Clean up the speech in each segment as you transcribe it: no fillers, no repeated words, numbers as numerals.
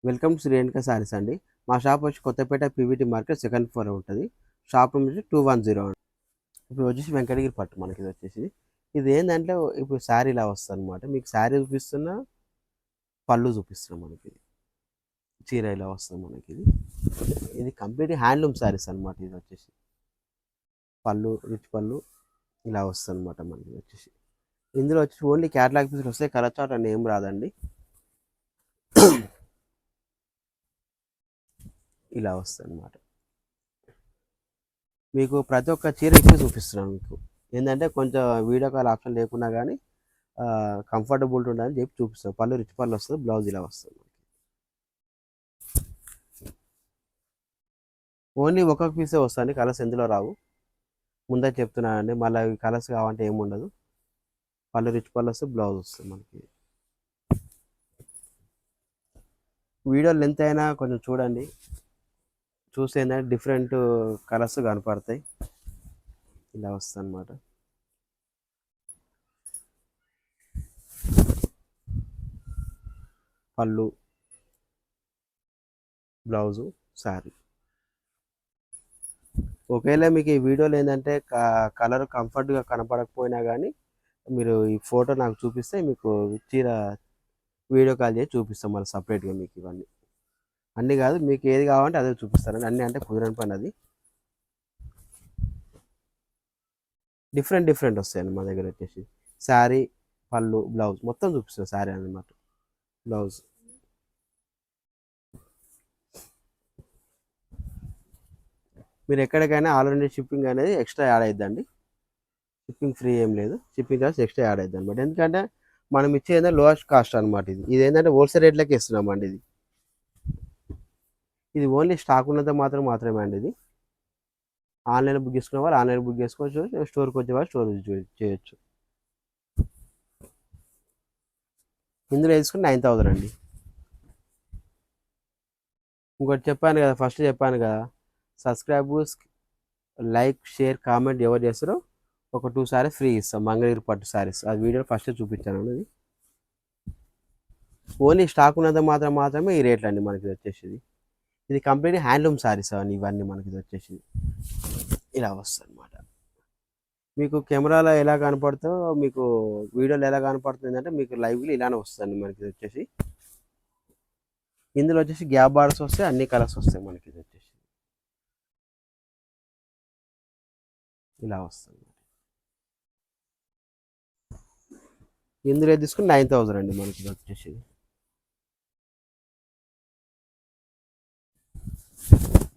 Welcome to Renuka saris అండి. మా shop వచ్చి Kothapet PVT market second floor ఉంటుంది. షాప్ నెంబర్ వచ్చి 210 అండి. ఇప్పుడు వచ్చేసి వెంకటగిరి పట్టు మనకి ఇది వచ్చేసి. ఇది ఏంటంటే ఇప్పుడు శారీ ఇలా వస్తుంది అనమాట. మీకు శారీ చూపిస్తున్నా, పళ్ళు చూపిస్తున్నాం మనకి. చీర ఇలా వస్తుంది మనకి ఇది. ఇది కంప్లీట్ హ్యాండ్లూమ్ శారీస్ అనమాట. ఇది వచ్చేసి పళ్ళు, రిచ్ పళ్ళు ఇలా వస్తుంది అనమాట మనకి వచ్చేసి. ఇందులో వచ్చి ఓన్లీ క్యాటలాగ్ పీసులు వస్తాయి, కలర్ చార్ట్ అని ఏం రాదండి. ఇలా వస్తుంది అనమాట. మీకు ప్రతి ఒక్క చీర ఇప్పి చూపిస్తున్నాను మీకు. ఏంటంటే కొంచెం వీడియో కాల్ ఆప్షన్ లేకున్నా కానీ కంఫర్టబుల్ ఉండాలని చెప్పి చూపిస్తాను. పళ్ళు రిచ్ పళ్ళు వస్తుంది, బ్లౌజ్ ఇలా వస్తుంది. ఓన్లీ ఒక్కొక్క పీసే వస్తుంది, కలర్స్ ఎందులో రావు. ముందే చెప్తున్నానండి, మళ్ళీ కలర్స్ కావాలంటే ఏముండదు. పళ్ళు రిచ్ పళ్ళు వస్తుంది, బ్లౌజ్ వస్తుంది మనకి. వీడియో లెంత్ అయినా కొంచెం చూడండి, చూస్తే ఏంటంటే డిఫరెంట్ కలర్స్ కనపడతాయి. ఇలా వస్తుంది అనమాట. పళ్ళు, బ్లౌజు, శారీ. ఒకవేళ మీకు ఈ వీడియోలో ఏంటంటే కలర్ కంఫర్ట్గా కనపడకపోయినా కానీ మీరు ఈ ఫోటో నాకు చూపిస్తే మీకు చీర వీడియో కాల్ చేసి చూపిస్తాం మళ్ళీ సపరేట్గా మీకు. ఇవన్నీ అన్నీ కాదు, మీకు ఏది కావాలంటే అదే చూపిస్తారండి. అన్నీ అంటే కుదరని పని అది. డిఫరెంట్ డిఫరెంట్ వస్తాయండి మా దగ్గర వచ్చేసి. శారీ, పళ్ళు, బ్లౌజ్ మొత్తం చూపిస్తాం. శారీ అనమాట, బ్లౌజ్. మీరు ఎక్కడికైనా ఆల్ ఇండియా షిప్పింగ్ అనేది ఎక్స్ట్రా యాడ్ అవుతుందండి. షిప్పింగ్ ఫ్రీ ఏం లేదు, షిప్పింగ్ కాస్ట్ ఎక్స్ట్రా యాడ్ అవుతుంది అనమాట. ఎందుకంటే మనం ఇచ్చేది లోయెస్ట్ కాస్ట్ అనమాట. ఇది ఏంటంటే హోల్సేల్ రేట్లకి ఇస్తున్నామండి. ఇది ఓన్లీ స్టాక్ ఉన్నంత మాత్రమే అండి. ఇది ఆన్లైన్ బుక్ చేసుకునే వాళ్ళు ఆన్లైన్ బుక్ చేసుకోవచ్చు, స్టోర్కి వచ్చే వాళ్ళు స్టోర్ చేయొచ్చు. ఇందులో వేసుకుని 9000 అండి. ఇంకోటి చెప్పాను కదా, ఫస్ట్ చెప్పాను కదా, సబ్స్క్రైబ్, లైక్, షేర్, కామెంట్ ఎవరు చేస్తారో ఒక 2 సారీస్ ఫ్రీ ఇస్తాం. మంగళగిరి పట్టు సారీస్, అది వీడియో ఫస్ట్ చూపించాను అది. ఓన్లీ స్టాక్ ఉన్నంత మాత్రమే ఈ రేట్లు అండి మనకి వచ్చేసి. ఇది కంప్లీట్ హ్యాండ్లూమ్ సారీస్ అని ఇవన్నీ మనకి వచ్చేసి ఇలా వస్తుంది అనమాట. మీకు కెమెరాలో ఎలా కనపడుతుందో మీకు వీడియోలో ఎలా కనపడుతుంది అంటే మీకు లైవ్లో ఇలానే వస్తుంది మనకి వచ్చేసి. ఇందులో వచ్చేసి గ్యాప్ బార్డర్స్ వస్తాయి, అన్ని కలర్స్ వస్తాయి మనకి ఇది వచ్చేసి. ఇలా వస్తుంది. ఇందులో తీసుకుని 9000 అండి మనకి ఇది వచ్చేసి.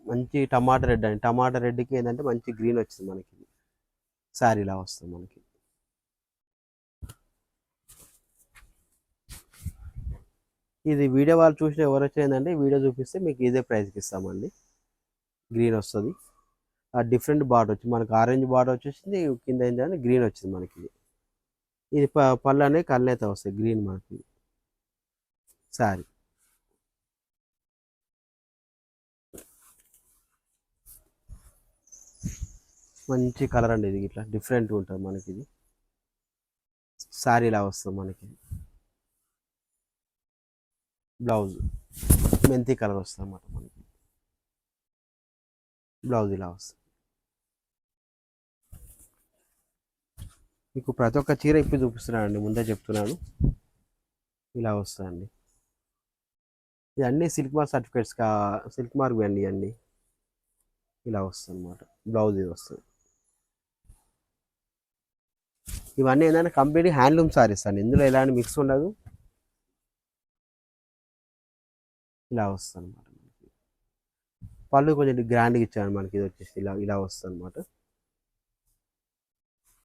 మంచి టమాటా రెడ్ అండి. టమాటా రెడ్కి ఏంటంటే మంచి గ్రీన్ వచ్చింది మనకి. శారీ ఇలా వస్తుంది మనకి. ఇది వీడియో వాళ్ళు చూసిన ఎవరు వచ్చిందంటే వీడియో చూపిస్తే మీకు ఇదే ప్రైస్కి ఇస్తామండి. గ్రీన్ వస్తుంది. ఆ డిఫరెంట్ బార్డర్ వచ్చి మనకి ఆరెంజ్ బార్డర్ వచ్చేసింది, కింద ఏంటంటే గ్రీన్ వచ్చింది మనకి. ఇది పళ్ళు అనేవి కళ్ళైతే వస్తాయి గ్రీన్ మనకి. శారీ మంచి కలర్ అండి. ఇది ఇట్లా డిఫరెంట్గా ఉంటుంది మనకి. ఇది శారీ ఇలా వస్తుంది మనకి. బ్లౌజ్ మెంతి కలర్ వస్తుంది అన్నమాట మనకి. బ్లౌజ్ ఇలా వస్తుంది. మీకు ప్రతి ఒక్క చీర ఇప్పి చూపిస్తున్నానండి, ముందే చెప్తున్నాను. ఇలా వస్తుందండి. ఇది అన్నీ silk mark certificates silk mark అండి అన్నీ. ఇలా వస్తుంది అనమాట. బ్లౌజ్ ఇది వస్తుంది. ఇవన్నీ ఏంటంటే కంప్లీట్ హ్యాండ్లూమ్ సారీస్ అండి, ఇందులో ఎలాంటి మిక్స్ ఉండదు. ఇలా వస్తుంది అనమాట. పళ్ళు కొంచెం గ్రాండ్గా ఇచ్చాను మనకి. ఇది వచ్చేసి ఇలా ఇలా వస్తుంది అనమాట.